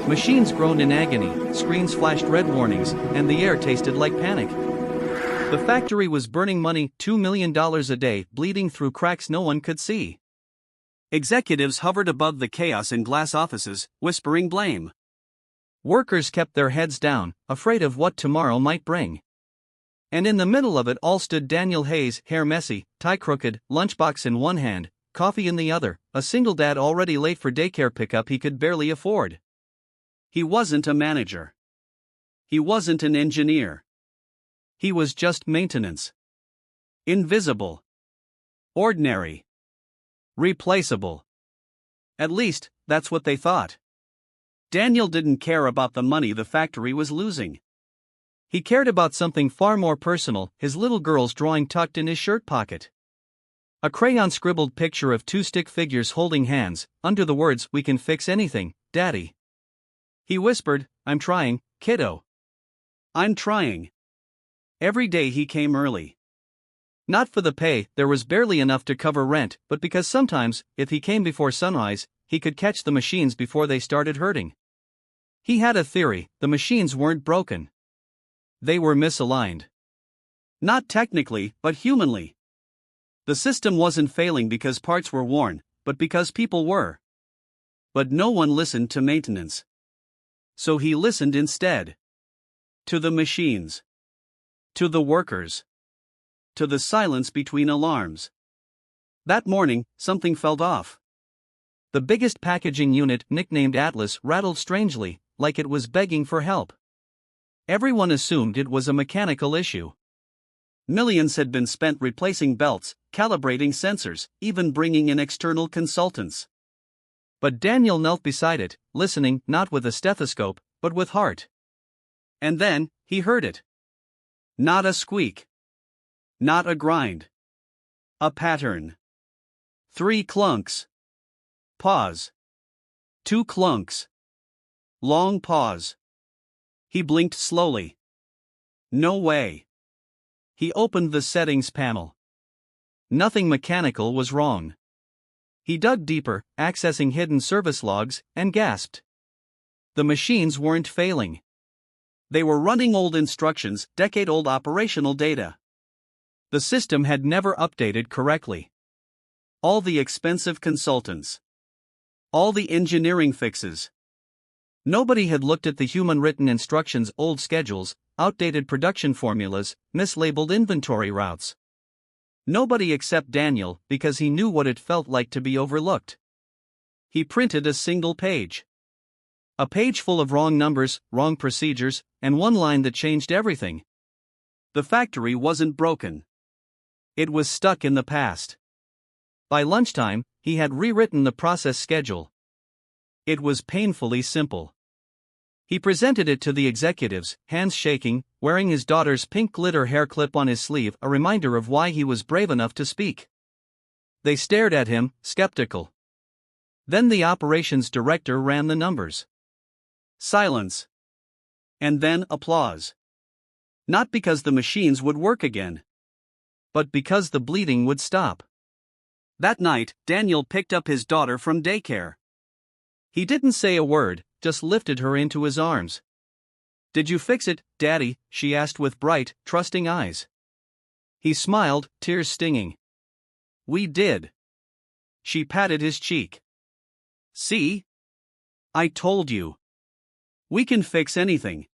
Machines groaned in agony, screens flashed red warnings, and the air tasted like panic. The factory was burning money, $2 million a day, bleeding through cracks no one could see. Executives hovered above the chaos in glass offices, whispering blame. Workers kept their heads down, afraid of what tomorrow might bring. And in the middle of it all stood Daniel Hayes, hair messy, tie crooked, lunchbox in one hand, coffee in the other, a single dad already late for daycare pickup he could barely afford. He wasn't a manager. He wasn't an engineer. He was just maintenance. Invisible. Ordinary. Replaceable. At least, that's what they thought. Daniel didn't care about the money the factory was losing. He cared about something far more personal, his little girl's drawing tucked in his shirt pocket. A crayon-scribbled picture of two stick figures holding hands, under the words, "We can fix anything, Daddy." He whispered, "I'm trying, kiddo. I'm trying." Every day he came early. Not for the pay, there was barely enough to cover rent, but because sometimes, if he came before sunrise, he could catch the machines before they started hurting. He had a theory: the machines weren't broken. They were misaligned. Not technically, but humanly. The system wasn't failing because parts were worn, but because people were. But no one listened to maintenance. So he listened instead. To the machines. To the workers. To the silence between alarms. That morning, something felt off. The biggest packaging unit, nicknamed Atlas, rattled strangely, like it was begging for help. Everyone assumed it was a mechanical issue. Millions had been spent replacing belts, calibrating sensors, even bringing in external consultants. But Daniel knelt beside it, listening, not with a stethoscope, but with heart. And then, he heard it. Not a squeak. Not a grind. A pattern. 3 clunks. Pause. 2 clunks. Long pause. He blinked slowly. No way. He opened the settings panel. Nothing mechanical was wrong. He dug deeper, accessing hidden service logs, and gasped. The machines weren't failing. They were running old instructions, decade-old operational data. The system had never updated correctly. All the expensive consultants. All the engineering fixes. Nobody had looked at the human-written instructions, old schedules, outdated production formulas, mislabeled inventory routes. Nobody except Daniel, because he knew what it felt like to be overlooked. He printed a single page. A page full of wrong numbers, wrong procedures, and one line that changed everything. The factory wasn't broken. It was stuck in the past. By lunchtime, he had rewritten the process schedule. It was painfully simple. He presented it to the executives, hands shaking, wearing his daughter's pink glitter hair clip on his sleeve, a reminder of why he was brave enough to speak. They stared at him, skeptical. Then the operations director ran the numbers. Silence. And then applause. Not because the machines would work again, but because the bleeding would stop. That night, Daniel picked up his daughter from daycare. He didn't say a word, just lifted her into his arms. "Did you fix it, Daddy?" she asked with bright, trusting eyes. He smiled, tears stinging. "We did." She patted his cheek. "See? I told you. We can fix anything."